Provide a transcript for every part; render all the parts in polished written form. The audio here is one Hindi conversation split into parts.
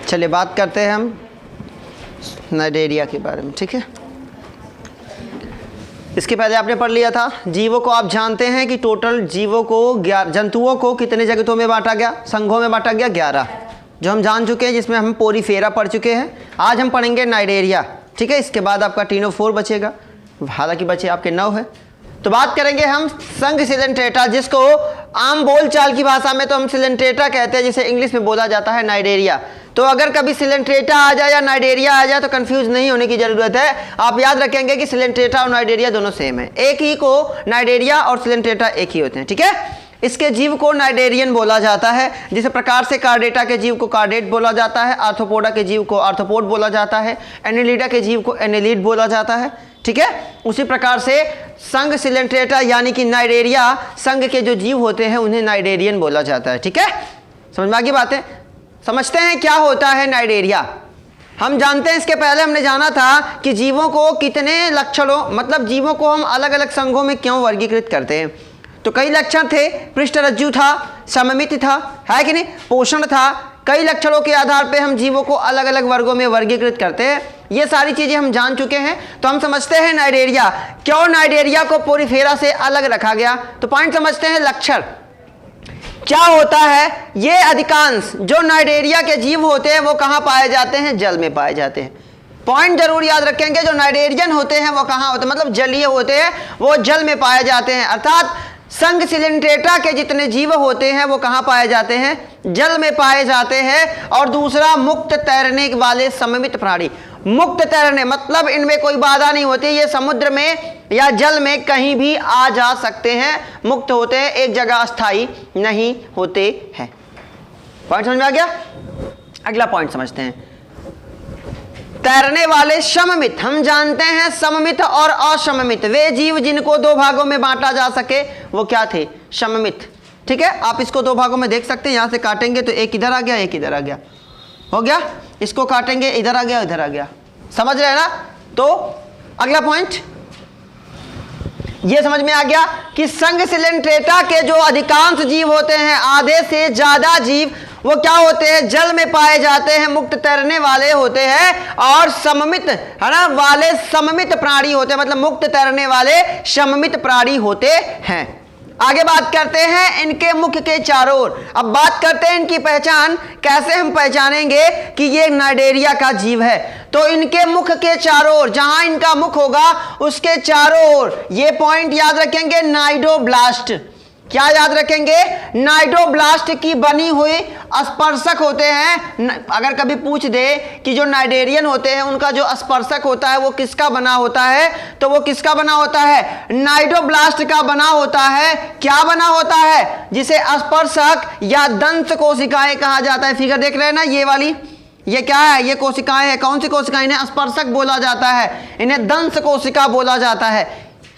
चलिए बात करते हैं हम नाइडेरिया के बारे में, ठीक है। इसके पहले आपने पढ़ लिया था जीवों को। आप जानते हैं कि टोटल जीवों को जंतुओं को कितने जगतों में बांटा गया, संघों में बांटा गया 11, जो हम जान चुके हैं, जिसमें हम पोरीफेरा पढ़ चुके हैं। आज हम पढ़ेंगे नाइडेरिया, ठीक है। इसके बाद आपका टीनोफोर बचेगा, हालांकि बचे आपके 9 है। तो बात करेंगे हम संघ सिलेंट्रेटा, जिसको आम बोलचाल की भाषा में तो हम सिलेंट्रेटा कहते हैं, जिसे इंग्लिश में बोला जाता है नाइडेरिया। तो अगर कभी सिलेंट्रेटा आ जाए या नाइडेरिया आ जाए तो कंफ्यूज नहीं होने की जरूरत है। आप याद रखेंगे कि सिलेंट्रेटा और नाइडेरिया दोनों सेम है, एक ही को नाइडेरिया और सिलेंट्रेटा एक ही होते हैं, ठीक है। इसके जीव को नाइडेरियन बोला जाता है। जिस प्रकार से कार्डेटा के जीव को कार्डेट बोला जाता है, आर्थ्रोपोडा के जीव को आर्थ्रोपोड बोला जाता है, एनेलिडा के जीव को एनेलिड बोला जाता है, ठीक है। उसी प्रकार से संघ सिलेंट्रेटा यानी कि नाइडेरिया संघ के जो जीव होते हैं उन्हें नाइडेरियन बोला जाता है, ठीक है। समझ में आ गई बातें। समझते हैं क्या होता है नाइडेरिया। हम जानते हैं, इसके पहले हमने जाना था कि जीवों को कितने लक्षणों, मतलब जीवों को हम अलग अलग संघों में क्यों वर्गीकृत करते हैं। तो कई लक्षण थे, पृष्ठरज्जु था, सममिति था, है कि नहीं, पोषण था। कई लक्षणों के आधार पे हम जीवों को अलग अलग वर्गों में वर्गीकृत करते हैं। ये सारी चीजें हम जान चुके हैं। तो हम समझते हैं नाइडेरिया, क्यों नाइडेरिया को पोरीफेरा से अलग रखा गया। तो पॉइंट समझते हैं। लक्षण क्या होता है, ये अधिकांश जो नाइडेरिया के जीव होते हैं वो कहाँ पाए जाते हैं, जल में पाए जाते हैं। पॉइंट जरूर याद रखेंगे, जो नाइडेरियन होते हैं वो कहाँ होते हैं, मतलब जलीय होते हैं, वो जल में पाए जाते हैं। अर्थात संघ सिलेंट्रेटा के जितने जीव होते हैं वो कहाँ पाए जाते हैं, जल में पाए जाते हैं। और दूसरा, मुक्त तैरने वाले सममित प्राणी। मुक्त तैरने मतलब इनमें कोई बाधा नहीं होती, ये समुद्र में या जल में कहीं भी आ जा सकते हैं, मुक्त होते हैं, एक जगह स्थायी नहीं होते हैं। पॉइंट समझ में आ गया। अगला पॉइंट समझते हैं, तैरने वाले सममित। हम जानते हैं सममित और असममित, वे जीव जिनको दो भागों में बांटा जा सके वो क्या थे, सममित, ठीक है। आप इसको दो भागों में देख सकते हैं, यहां से काटेंगे तो एक इधर आ गया, एक इधर आ गया, हो गया। इसको काटेंगे, इधर आ गया, इधर आ गया, समझ रहे हैं ना। तो अगला पॉइंट ये समझ में आ गया कि संघ सिलेंट्रेटा के जो अधिकांश जीव होते हैं, आधे से ज्यादा जीव, वो क्या होते हैं, जल में पाए जाते हैं, मुक्त तैरने वाले होते हैं। और सममित, है ना, वाले सममित प्राणी होते हैं, मतलब मुक्त तैरने वाले सममित प्राणी होते हैं। आगे बात करते हैं इनके मुख के चारों ओर। अब बात करते हैं इनकी पहचान, कैसे हम पहचानेंगे कि ये नाइडेरिया का जीव है। तो इनके मुख के चारों ओर, जहां इनका मुख होगा उसके चारों ओर, ये पॉइंट याद रखेंगे, नाइडोब्लास्ट। क्या याद रखेंगे, नाइडोब्लास्ट की बनी हुई स्पर्शक होते हैं। अगर कभी पूछ दे कि जो नाइडेरियन होते हैं उनका जो स्पर्शक होता है वो किसका बना होता है, तो वो किसका बना होता है, नाइडोब्लास्ट का बना होता है। क्या बना होता है, जिसे स्पर्शक या दंश कोशिकाएं कहा जाता है। फिगर देख रहे हैं ना, ये वाली, ये क्या है, ये कोशिकाएं है। कौन सी कोशिकाएं, इन्हें स्पर्शक बोला जाता है, इन्हें दंश कोशिका बोला जाता है।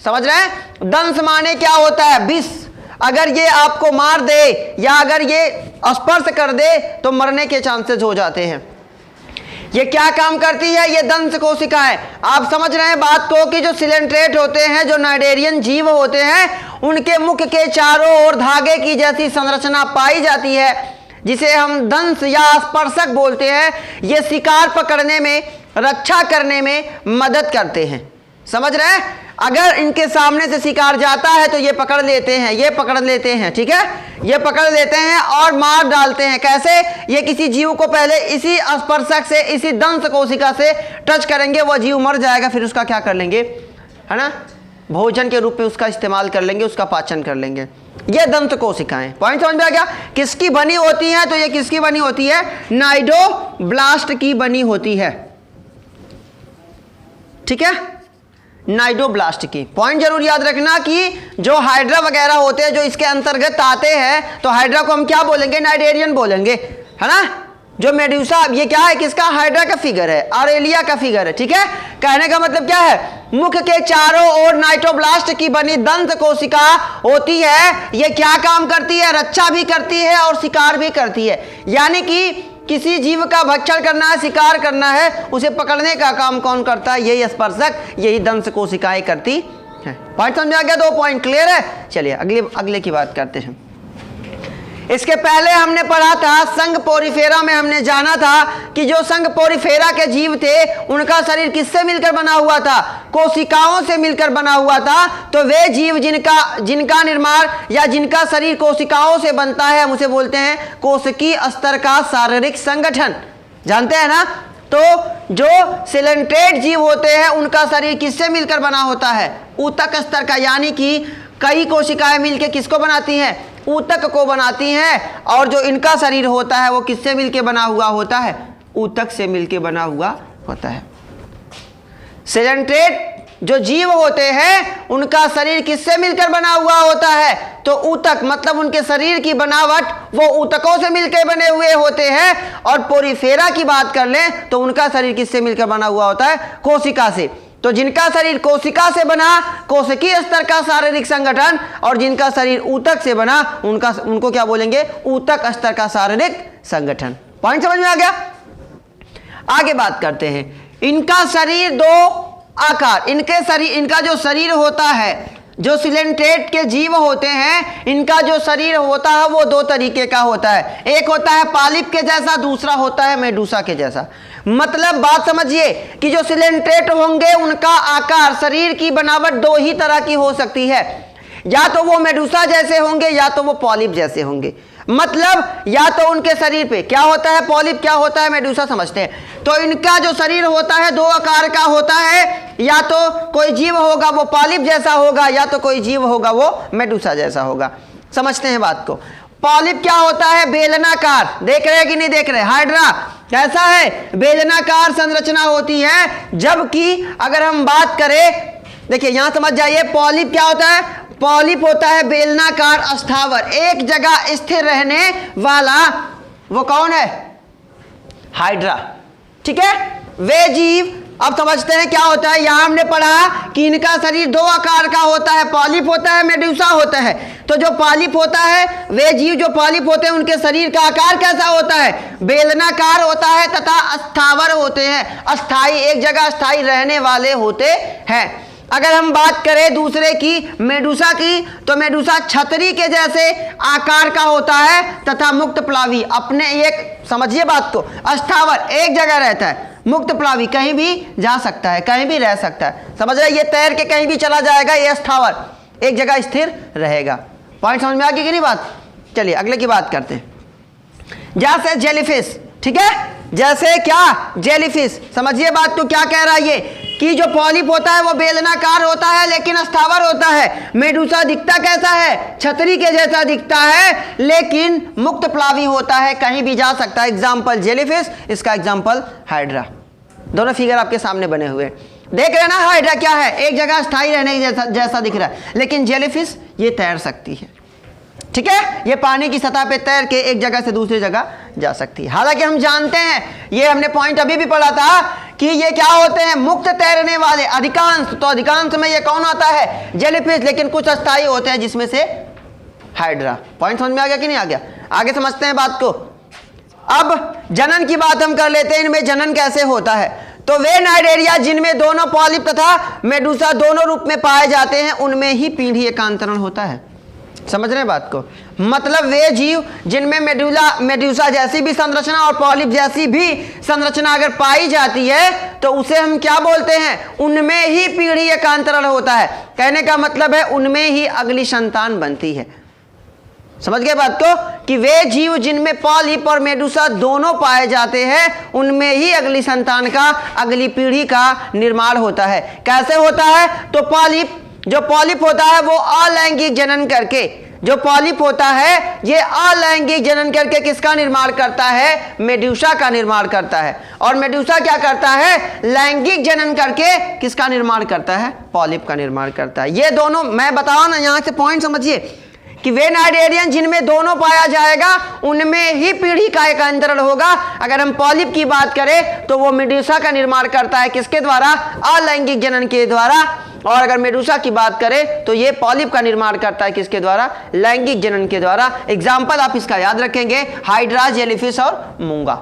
समझ रहे हैं, दंश माने क्या होता है, विष। अगर ये आपको मार दे या अगर ये स्पर्श कर दे तो मरने के चांसेस हो जाते हैं। ये क्या काम करती है, ये दंश कोशिकाएं। आप समझ रहे हैं बात को कि जो सिलेंट्रेट होते हैं, जो नाइडेरियन जीव होते हैं, उनके मुख के चारों ओर धागे की जैसी संरचना पाई जाती है, जिसे हम दंश या स्पर्शक बोलते हैं। ये शिकार पकड़ने में, रक्षा करने में मदद करते हैं। समझ रहे हैं, अगर इनके सामने से शिकार जाता है तो ये पकड़ लेते हैं, ये पकड़ लेते हैं, ठीक है, ये पकड़ लेते हैं और मार डालते हैं। कैसे, ये किसी जीव को पहले इसी स्पर्शक से, इसी दंश कोशिका से टच करेंगे, वो जीव मर जाएगा, फिर उसका क्या कर लेंगे, है ना, भोजन के रूप में उसका इस्तेमाल कर लेंगे, उसका पाचन कर लेंगे। ये दंश कोशिकाएं। पॉइंट समझ में आ गया, किसकी बनी होती है, तो ये किसकी बनी होती है, नाइडोब्लास्ट की बनी होती है, ठीक है, नाइडोब्लास्ट की। पॉइंट जरूर याद रखना कि जो हाइड्रा वगैरह होते हैं जो इसके अंतर्गत आते हैं, तो हाइड्रा को हम क्या बोलेंगे, नाइडेरियन बोलेंगे, है ना। जो मेड्यूसा, ये क्या है, किसका, हाइड्रा का फिगर है, ऑरेलिया का फिगर है, ठीक है। कहने का मतलब क्या है, मुख के चारों ओर नाइडोब्लास्ट की बनी दंत कोशिका होती है। ये क्या काम करती है, रक्षा भी करती है और शिकार भी करती है। यानी कि किसी जीव का भक्षण करना है, शिकार करना है, उसे पकड़ने का काम कौन करता है, यही स्पर्शक, यही दंश कोशिकाएं करती है। पॉइंट समझ में आ गया, 2 पॉइंट क्लियर है। चलिए अगले की बात करते हैं। इसके पहले हमने पढ़ा था संघ पोरिफेरा में, हमने जाना था कि जो संघ पोरिफेरा के जीव थे उनका शरीर किससे मिलकर बना हुआ था? कोशिकाओं से मिलकर बना हुआ था। तो वे जीव जिनका निर्माण या जिनका शरीर कोशिकाओं से बनता है, हम उसे बोलते हैं कोशिकीय स्तर का शारीरिक संगठन। जानते हैं ना? तो जो सिलेंट्रेट जीव होते हैं उनका शरीर किससे मिलकर बना होता है? ऊतक स्तर का, यानी कि कई कोशिकाएं मिलकर किसको बनाती हैं? ऊतक को बनाती हैं। और जो इनका शरीर होता है वो किससे मिलकर बना हुआ होता है? ऊतक से मिलकर बना हुआ होता है। सिलेंट्रेट जो जीव होते हैं उनका शरीर किससे मिलकर बना हुआ होता है? तो ऊतक, मतलब उनके शरीर की बनावट वो ऊतकों से मिलकर बने हुए होते हैं। और पोरिफेरा की बात कर लें तो उनका शरीर किससे मिलकर बना हुआ होता है? कोशिका से। तो जिनका शरीर कोशिका से बना, कोशिकीय स्तर का शारीरिक संगठन, और जिनका शरीर ऊतक से बना उनको क्या बोलेंगे? ऊतक स्तर का शारीरिक संगठन। पॉइंट समझ में आ गया? आगे बात करते हैं। इनका शरीर दो आकार, इनका जो शरीर होता है, जो सिलेंट्रेट के जीव होते हैं, इनका जो शरीर होता है वो दो तरीके का होता है। एक होता है पॉलिप के जैसा, दूसरा होता है मेडूसा के जैसा। मतलब बात समझिए कि जो सिलेंट्रेट होंगे उनका आकार, शरीर की बनावट दो ही तरह की हो सकती है। या तो वो मेडूसा जैसे होंगे या तो वो पॉलिप जैसे होंगे। मतलब या तो उनके शरीर पे क्या होता है? पॉलिप, क्या होता है? मेडूसा समझते हैं। तो इनका जो शरीर होता है दो आकार का होता है। या तो कोई जीव होगा वो पॉलिप जैसा होगा, या तो कोई जीव होगा वो मेडूसा जैसा होगा। समझते हैं बात को। पॉलिप क्या होता है? बेलनाकार। देख रहे हैं कि नहीं देख रहे? हाइड्रा कैसा है? बेलनाकार संरचना होती है। जबकि अगर हम बात करें, देखिए यहां समझ जाइए, पॉलिप क्या होता है? पॉलिप होता है बेलनाकार स्थावर, एक जगह स्थिर रहने वाला। वो कौन है? हाइड्रा। ठीक है, वे जीव। अब समझते हैं क्या होता है। यहां हमने पढ़ा कि इनका शरीर दो आकार का होता है, पॉलिप होता है, मेडूसा होता है। तो जो पॉलिप होता है, वे जीव जो पॉलिप होते हैं उनके शरीर का आकार कैसा होता है? बेलनाकार होता है तथा स्थावर होते हैं, अस्थाई, एक जगह स्थायी रहने वाले होते हैं। अगर हम बात करें दूसरे की, मेडूसा की, तो मेडूसा छतरी के जैसे आकार का होता है तथा मुक्त प्लावी, अपने एक, समझिए बात को, स्थावर, एक जगह रहता है। मुक्त प्लावी, कहीं भी जा सकता है, कहीं भी रह सकता है। समझ रहे? ये तैर के कहीं भी चला जाएगा, ये स्थावर एक जगह स्थिर रहेगा। पॉइंट समझ में आ गई कि नहीं बात? चलिए अगले की बात करते हैं। जैसे जेलीफिश। ठीक है, जैसे क्या? जेलीफिश। समझिए बात को, क्या कह रहा है ये कि जो पॉलिप होता है वो बेलनाकार होता है लेकिन स्थावर होता है। मेडूसा दिखता कैसा है? छतरी के जैसा दिखता है लेकिन मुक्त प्लावी होता है, कहीं भी जा सकता है। एग्जाम्पल जेलीफिश, इसका एग्जाम्पल हाइड्रा। दोनों फिगर आपके सामने बने हुए देख रहे हैं ना? हाइड्रा क्या है? एक जगह स्थायी रहने जैसा दिख रहा है, लेकिन जेलीफिश ये तैर सकती है। ठीक है, ये पानी की सतह पे तैर के एक जगह से दूसरी जगह जा सकती है। हालांकि हम जानते हैं, ये हमने पॉइंट अभी भी पढ़ा था कि ये क्या होते हैं? मुक्त तैरने वाले अधिकांश। तो अधिकांश में ये कौन आता है? जेलीफिश। लेकिन कुछ अस्थायी होते हैं जिसमें से हाइड्रा। पॉइंट समझ में आ गया कि नहीं आ गया? आगे समझते हैं बात को। अब जनन की बात हम कर लेते हैं। इनमें जनन कैसे होता है? तो वे नाइडेरिया जिनमें दोनों पॉलिप तथा मेडूसा दोनों रूप में पाए जाते हैं, उनमें ही पीढ़ी एकांतरण होता है। समझ रहे हैं बात को? मतलब वे जीव जिनमें मेडूसा जैसी भी संरचना और पॉलिप जैसी भी संरचना अगर पाई जाती है तो उसे हम क्या बोलते हैं? उनमें ही पीढ़ी एकांतरण होता है। कहने का मतलब है उनमें ही अगली संतान बनती है। समझ गए बात को? कि वे जीव जिनमें पॉलिप और मेडूसा दोनों पाए जाते हैं उनमें ही अगली संतान का, अगली पीढ़ी का निर्माण होता है। कैसे होता है? तो जो पॉलिप होता है वो अलैंगिक जनन करके, जो पॉलिप होता है ये अलैंगिक जनन करके किसका निर्माण करता है? मेडूसा का निर्माण करता है। और मेडूसा क्या करता है? लैंगिक जनन करके किसका निर्माण करता है? पॉलिप का निर्माण करता है। ये दोनों मैं बताओ ना, यहां से पॉइंट समझिए कि वे नाइडेरियन जिनमें दोनों पाया जाएगा उनमें ही पीढ़ी का एकांतरण होगा। अगर हम पॉलिप की बात करें तो वो मेडूसा का निर्माण करता है, किसके द्वारा? अलैंगिक जनन के द्वारा। और अगर मेडूसा की बात करें तो ये पॉलिप का निर्माण करता है, किसके द्वारा? लैंगिक जनन के द्वारा। एग्जाम्पल आप इसका याद रखेंगे, हाइड्रा, जेलीफिश और मूंगा।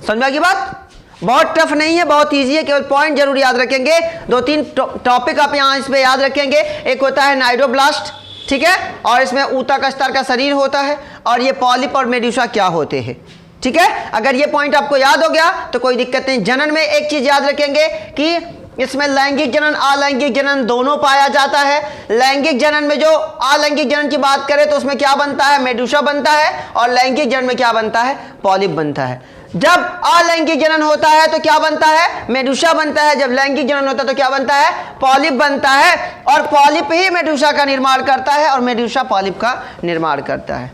समझ में आ गई बात? बहुत टफ नहीं है, बहुत इजी है, केवल पॉइंट जरूर याद रखेंगे। 2-3 टॉपिक आप यहां इस पे याद रखेंगे। एक होता है नाइडोब्लास्ट, ठीक है, और इसमें ऊतक स्तर का शरीर होता है, और ये पॉलिप और मेडुसा क्या होते हैं। ठीक है, अगर ये पॉइंट आपको याद हो गया तो कोई दिक्कत नहीं। जनन में एक चीज याद रखेंगे कि इसमें लैंगिक जनन अलैंगिक जनन दोनों पाया जाता है। लैंगिक जनन में जो अलैंगिक जनन की बात करें तो उसमें क्या बनता है, मेडुसा बनता है, और लैंगिक जनन में क्या बनता है, पॉलिप बनता है। जब अलैंगिक जनन होता है तो क्या बनता है, मेडुसा बनता है। जब लैंगिक जनन होता है तो क्या बनता है, पॉलिप बनता है, और पॉलिप ही मेडुसा का निर्माण करता है, और मेडुसा पॉलिप का निर्माण करता है।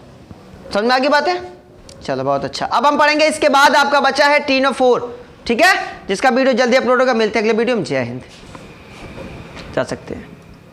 समझ में आ गई बातें? चलो बहुत अच्छा। अब हम पढ़ेंगे इसके बाद आपका बचा है टीनो4, ठीक है, जिसका वीडियो जल्दी अपलोड होगा। मिलते हैं अगले वीडियो में। जय हिंद। जा सकते हैं।